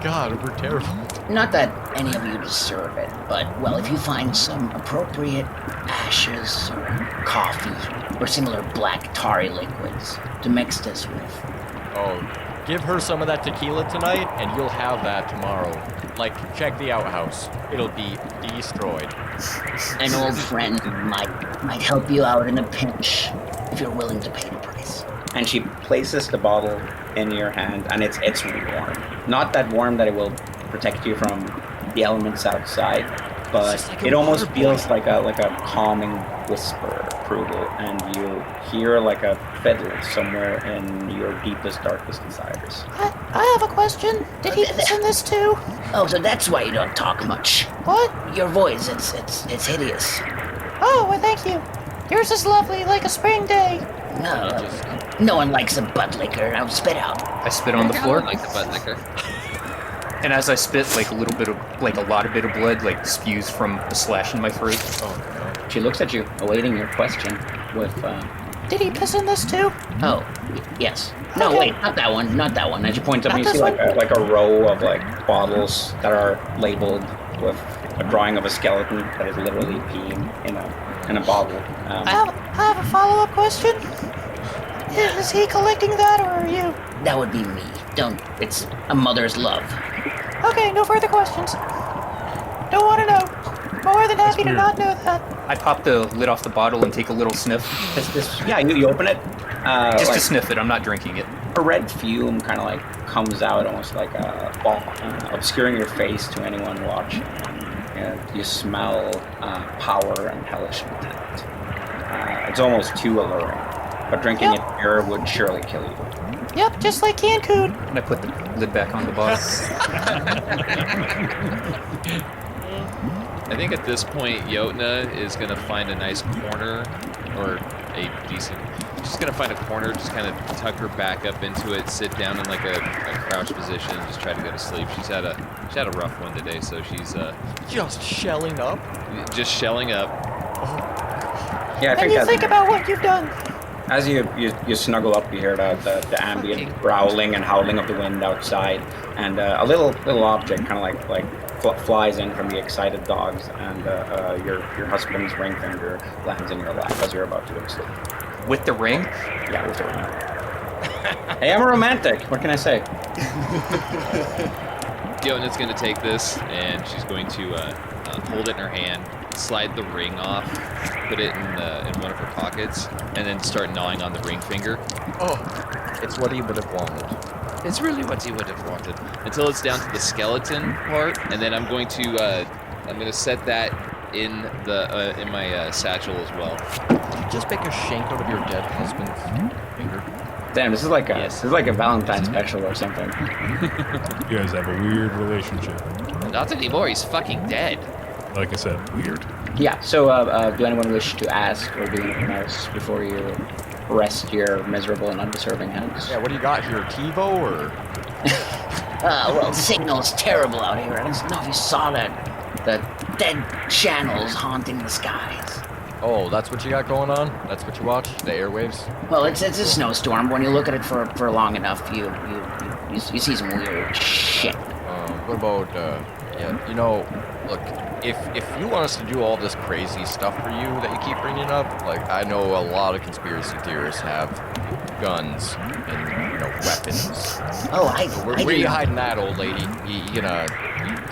God, we're terrible. Not that any of you deserve it, but, well, if you find some appropriate ashes or coffee or similar black tarry liquids to mix this with. Oh, give her some of that tequila tonight, and you'll have that tomorrow. Like, check the outhouse. It'll be destroyed. An old friend might help you out in a pinch if you're willing to pay the price. And she places the bottle in your hand, and it's warm. Not that warm that it will protect you from the elements outside, but like it almost water feels like a calming whisper, Prügl, and you hear like a fiddle somewhere in your deepest, darkest desires. I have a question. Did he listen this too? Oh, so that's why you don't talk much. What? Your voice, it's hideous. Oh, well, thank you. Yours is lovely, like a spring day. No one likes a butt licker. I'll spit out. I spit on the floor. Like the butt liquor. And as I spit, like a lot of bit of blood, like spews from a slash in my throat. Oh, no. She looks at you, awaiting your question with, Did he piss in this too? Yes. No, Okay. wait, not that one. and she points up and you Not see this like a row of like bottles that are labeled with a drawing of a skeleton that is literally peeing in a bottle. I have a follow-up question. Is he collecting that, or are you? That would be me. It's a mother's love. Okay, no further questions. Don't want to know. More than happy to weird. not know that. I pop the lid off the bottle and take a little sniff. Yeah, you open it. Just like, to sniff it, I'm not drinking it. a red fume kind of like comes out almost like a ball, obscuring your face to anyone watching. You smell power and hellish intent. It's almost too alluring, but drinking it pure would surely kill you. Yep, just like Cancun. And I put the lid back on the bottle. I think at this point, Jotna is going to find a nice corner, or a decent... She's going to find a corner, just kind of tuck her back up into it, sit down in like a crouch position, and just try to go to sleep. She had a rough one today, so she's Just shelling up? just shelling up. Yeah, I And think you think about what you've done. as you snuggle up, you hear the ambient growling and howling of the wind outside, and a little object kind of like flies in from the excited dogs, and your husband's ring finger lands in your lap as you're about to go to sleep. With the ring? Yeah, with the ring. Hey, I'm a romantic. What can I say? Jotna's going to take this, and she's going to hold it in her hand, slide the ring off, put it in one of her pockets, and then start gnawing on the ring finger. Oh, it's what he would have wanted. It's really what he would have wanted. Until it's down to the skeleton part, and then I'm going to set that in my satchel as well. Did you just make a shank out of your dead husband's finger? Damn, this is like a Valentine's special or something. You guys have a weird relationship. Not anymore. He's fucking dead. Like I said, weird. Yeah, so do anyone wish to ask or do anything else before you rest your miserable and undeserving hands? Yeah, what do you got here? TiVo or? Well, the signal's terrible out here. I don't know if you saw that. The dead channels haunting the skies. Oh, that's what you got going on? That's what you watch? The airwaves? Well, it's a snowstorm. When you look at it for long enough, you see some weird shit. What about, yeah, you know, look, if you want us to do all this crazy stuff for you that you keep bringing up, like, I know a lot of conspiracy theorists have guns and, you know, weapons. Oh, Where are you hiding that, old lady? You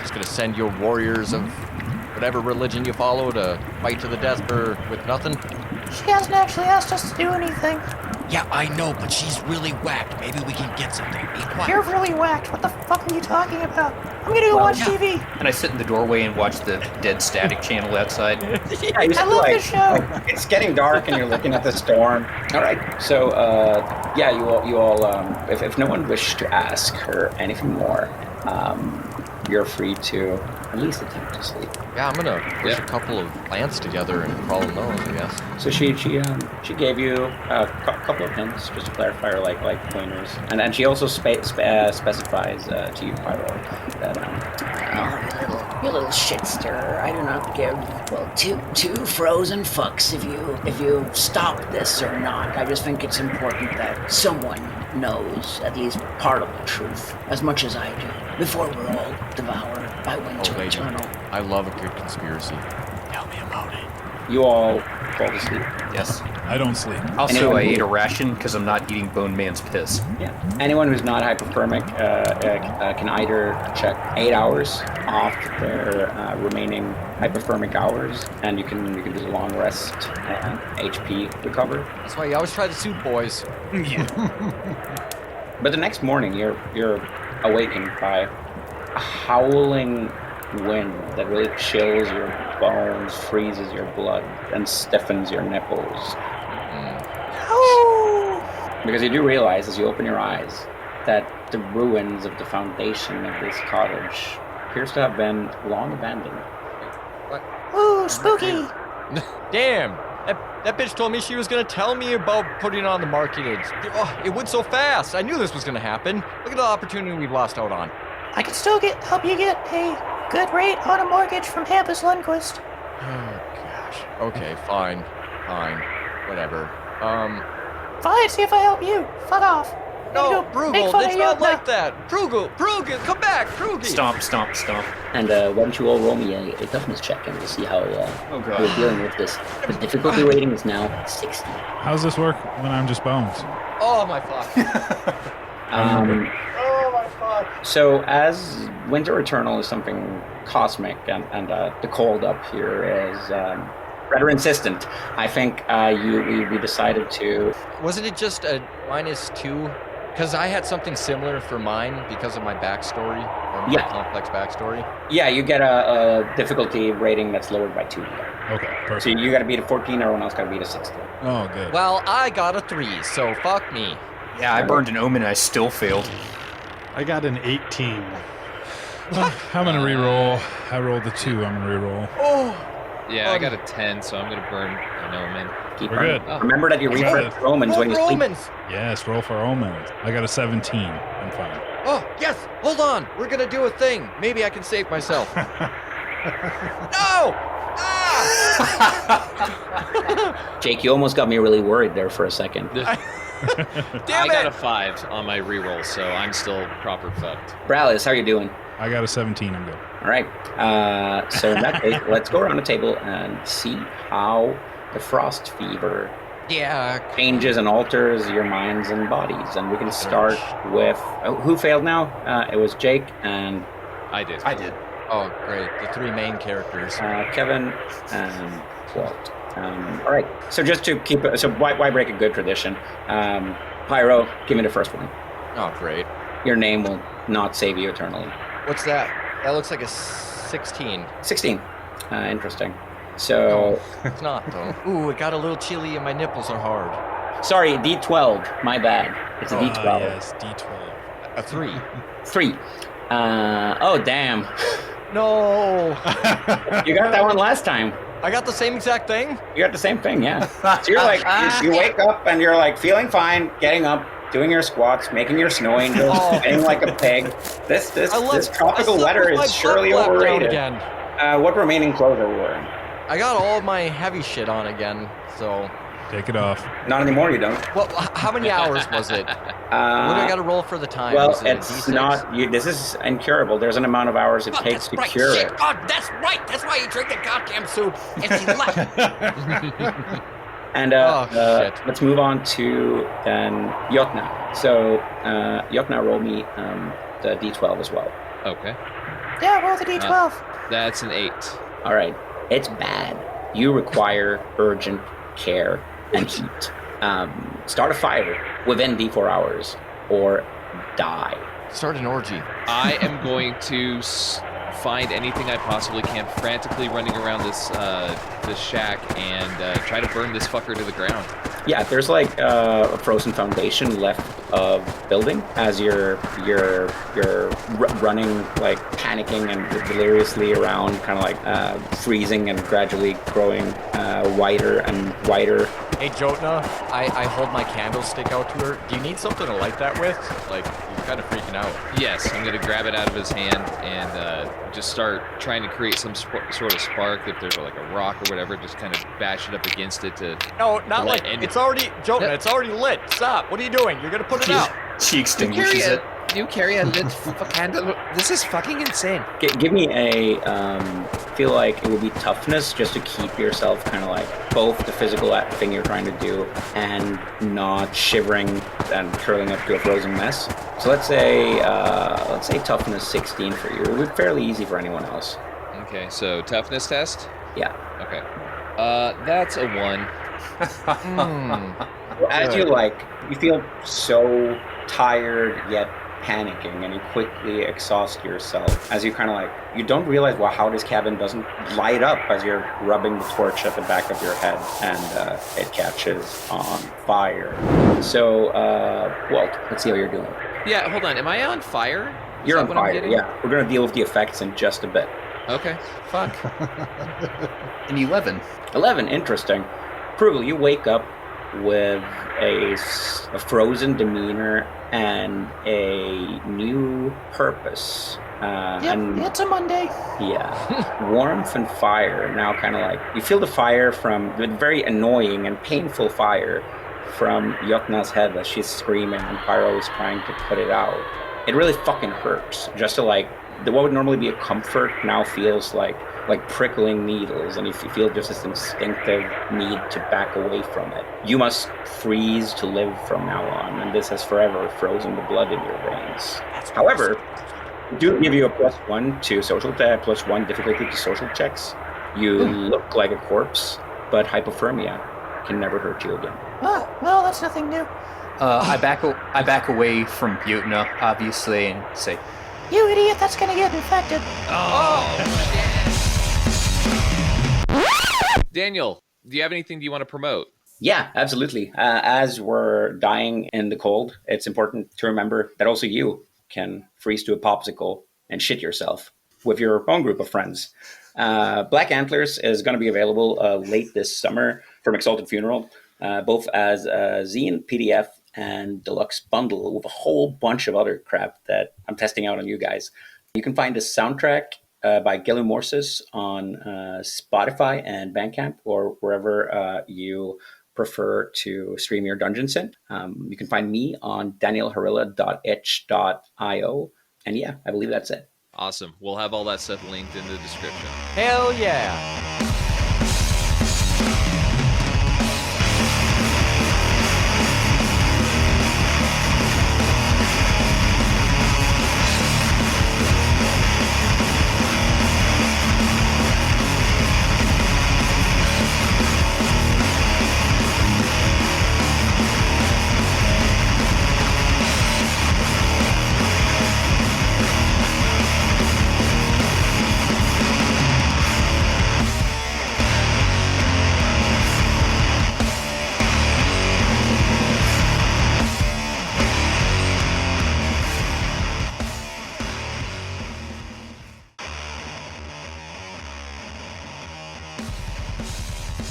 just gonna send your warriors of whatever religion you follow to fight to the death with nothing? She hasn't actually asked us to do anything. Yeah, I know, but she's really whacked. Maybe we can get something. Be quiet. You're really whacked. What the fuck are you talking about? I'm gonna go watch TV. And I sit in the doorway and watch the dead static channel outside. Yeah, you I love this show. It's getting dark and you're looking at the storm. All right, so yeah, you all if no one wished to ask her anything more, you're free to at least attempt to sleep. Yeah, I'm gonna push a couple of plants together and crawl in those, I guess. So she gave you a couple of hints just to clarify, or like pointers, and then she also specifies to you, Pyro, that Oh, you little shit stirrer. I do not give, well, two frozen fucks if you stop this or not. I just think it's important that someone knows at least part of the truth, as much as I do, before we're all devoured by winter lady, eternal. I love a good conspiracy. Tell me about it. you all fall to sleep. Yes. I don't sleep. Also, Anyone I who- ate a ration because I'm not eating Bone Man's piss. Yeah. Anyone who's not hypothermic can either check 8 hours off their remaining hypothermic hours, and you can do the long rest and HP recover. That's why you always try the soup, boys. But the next morning, you're awakened by a howling wind that really chills your bones, freezes your blood, and stiffens your nipples. Oh! Because you do realize, as you open your eyes, that the ruins of the foundation of this cottage appears to have been long abandoned. Ooh, spooky! Damn! That bitch told me she was gonna tell me about putting it on the market. It went so fast. I knew this was gonna happen. Look at the opportunity we've lost out on. I can still help you get a good rate on a mortgage from Hampus Lundquist. Oh gosh. Okay, fine, whatever. Fine, see if I help you. Fuck off. No, Gonna go make Prügl, fun it's of not Jotna. like that. Prügl, come back, Prügl. Stomp, stomp, stomp. And why don't you all roll me a toughness check, and we'll see how Oh, God. we're dealing with this. The difficulty rating is now 60. How's this work when I'm just bones? Oh my fuck. Oh my fuck. So, as Winter Eternal is something cosmic, and the cold up here is rather insistent, I think we decided to. Wasn't it just a -2? Because I had something similar for mine because of my backstory, or my Yeah. complex backstory. Yeah, you get a difficulty rating that's lowered by 2. Okay, So perfect. you got to beat a 14, everyone else got to beat a 16. Oh, good. Well, I got a 3, so fuck me. Yeah, I burned an omen and I still failed. I got an 18. I'm gonna re-roll. I rolled a 2. I'm gonna re-roll. Oh, Yeah, I got a 10, so I'm gonna burn an omen. Keep We're burning. good. Remember that you I got refresh it. Romans when you sleep. Romans. Yes, roll for omens. I got a 17. I'm fine. Oh, yes. Hold on. We're gonna do a thing. Maybe I can save myself. No! Ah! Jake, you almost got me really worried there for a second. Damn I got a it! 5 on my reroll, so I'm still proper fucked. Brallis, how are you doing? I got a 17. I'm good. All right. So in that case, let's go around the table and see how the frost fever Yeah. changes and alters your minds and bodies. And we can start with who failed now? It was Jake and I did. I did. Oh, great. The 3 main characters. Kevin and Walt. All right. So just to keep it, so why break a good tradition? Pyro, give me the first one. Oh, great. Your name will not save you eternally. What's that? That looks like a 16. 16. Interesting. So, It's not, though. Ooh, it got a little chilly and my nipples are hard. sorry, D12. My bad. It's a D12. Yes, D12. A 3. 3. Oh, damn. No! You got that one last time. I got the same exact thing? You got the same thing, yeah. So you're like, you wake up and you're like feeling fine, getting up, doing your squats, making your snow angels, getting like a pig. This tropical weather is surely overrated. What remaining clothes are you wearing? I got all of my heavy shit on again, so... Take it off. Not anymore, you don't. Well, how many hours was it? What do I got to roll for the time? Well, was it it's not... this is incurable. There's an amount of hours it takes to cure it. God, that's right. That's why you drink the goddamn soup. It's left. And let's move on to then Jotna. So Jotna, roll me the d12 as well. Okay. Yeah, roll the d12. That's an 8. All right. It's bad. You require urgent care and heat. Start a fire within d4 hours or die. Start an orgy. I am going to find anything I possibly can, frantically running around this shack and try to burn this fucker to the ground. Yeah, there's like a frozen foundation left of building as you're running, like panicking and deliriously around, kind of like freezing and gradually growing whiter and whiter. Hey Jotna, I hold my candlestick out to her. Do you need something to light that with? Like, you're kind of freaking out. Yes, I'm going to grab it out of his hand and just start trying to create some sort of spark. If there's like a rock or whatever, just kind of bash it up against it to... No, not like... It's already... Jotna, it's already lit. Stop. What are you doing? You're going to put it out. She extinguishes it. You carry a lit candle. This is fucking insane. Give me a feel like it would be toughness just to keep yourself kind of like both the physical thing you're trying to do and not shivering and curling up to a frozen mess. So let's say toughness 16 for you. It would be fairly easy for anyone else. Okay, so toughness test? Yeah. Okay. That's a 1. As you feel so tired yet panicking, and you quickly exhaust yourself as you kind of like, you don't realize how this cabin doesn't light up as you're rubbing the torch at the back of your head, and it catches on fire. So, Walt, let's see how you're doing. Yeah, hold on. Am I on fire? You're on fire, yeah. We're going to deal with the effects in just a bit. Okay, fuck. An 11. 11, interesting. Prügl, you wake up with a frozen demeanor and a new purpose. It's a Monday. Yeah. Warmth and fire now kind of like, you feel the fire from, the very annoying and painful fire from Jotna's head as she's screaming and Pyro is trying to put it out. It really fucking hurts. Just to like, what would normally be a comfort now feels like prickling needles, and you feel just this instinctive need to back away from it. You must freeze to live from now on, and this has forever frozen the blood in your veins. However, do give you a +1 to social, +1 difficulty to social checks. You look like a corpse, but hypothermia can never hurt you again. Oh, well, that's nothing new. I back away from Jotna, obviously, and say, You idiot, that's gonna get infected. Daniel, do you have anything you want to promote? Yeah, absolutely. As we're dying in the cold, it's important to remember that also you can freeze to a popsicle and shit yourself with your own group of friends. Black Antlers is going to be available late this summer from Exalted Funeral, both as a zine, PDF, and deluxe bundle with a whole bunch of other crap that I'm testing out on you guys. You can find the soundtrack by Gelu Morses on Spotify and Bandcamp, or wherever you prefer to stream your dungeons in. You can find me on danielharila.itch.io. And yeah, I believe that's it. Awesome. We'll have all that stuff linked in the description. Hell yeah.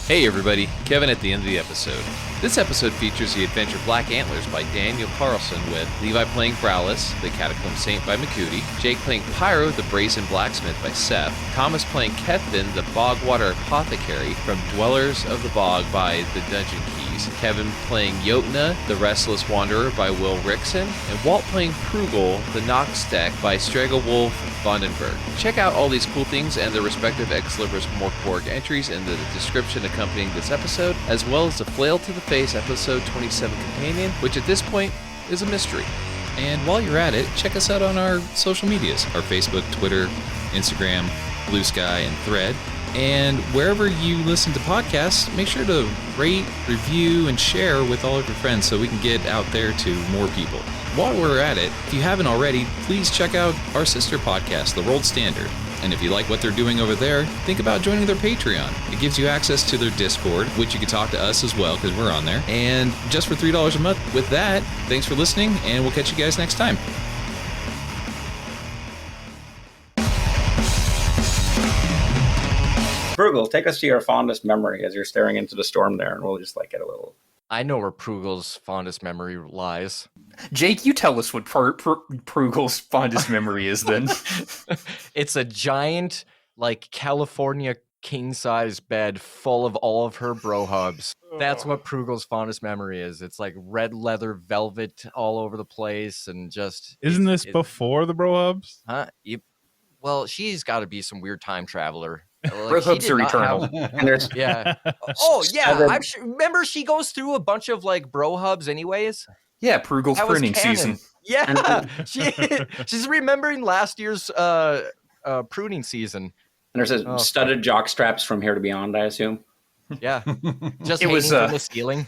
Hey everybody, Kevin at the end of the episode. This episode features the adventure Black Antlers by Daniel Carlsen with Levi playing Brallis, the Catacomb Saint by McCooty, Jake playing Pyro, the Brazen Blacksmith by Ceph, Thomas playing Kethvin, the Bogwater Apothecary from Dwellers of the Bog by the Dungeon Keys, Kevin playing Jotna, the Restless Wanderer by Rixon, and Walt playing Prügl, the Nachthex by Strega Vandenberg. Check out all these cool things and their respective Ex Libris Mörk Borg entries in the description accompanying this episode, as well as the Flail to the Face episode 27 companion, which at this point is a mystery. And while you're at it, check us out on our social medias, our Facebook, Twitter, Instagram, Blue Sky, and Thread. And wherever you listen to podcasts, make sure to rate, review, and share with all of your friends so we can get out there to more people. While we're at it, if you haven't already, please check out our sister podcast, The Rolled Standard. And if you like what they're doing over there, think about joining their Patreon. It gives you access to their Discord, which you can talk to us as well because we're on there. And just for $3 a month. With that, thanks for listening, and we'll catch you guys next time. Prügl, take us to your fondest memory as you're staring into the storm there, and we'll just like get a little. I know where Prügl's fondest memory lies. Jake, you tell us what Prügl's fondest memory is then. It's a giant, like, California king-size bed full of all of her bro hubs. That's what Prügl's fondest memory is. It's like red leather velvet all over the place and just... Isn't this before the bro hubs? Huh? Well, she's got to be some weird time traveler. Like, Bro hubs are eternal. Yeah. Oh, yeah. I'm sure, remember, she goes through a bunch of, like, bro hubs anyways? Yeah, Prügl's pruning season. Yeah. She's remembering last year's pruning season. And there's a studded jock straps from here to beyond, I assume. Yeah. Just It hanging was, from the ceiling.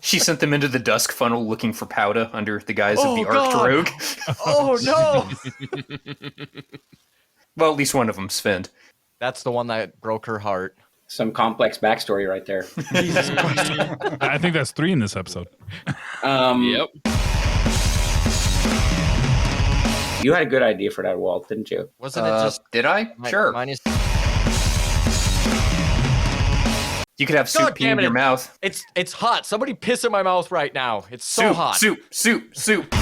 She sent them into the dusk funnel looking for powder under the guise of the God. Arched Rogue. Oh, no. Well, at least one of them, Sven. That's the one that broke her heart. Some complex backstory right there. Jesus Christ. I think that's 3 in this episode. Yep. You had a good idea for that, Walt, didn't you? Wasn't it just... Did I? Sure. Minus... You could have soup God pee damn in it. your mouth. It's hot. Somebody piss in my mouth right now. It's so hot. Soup.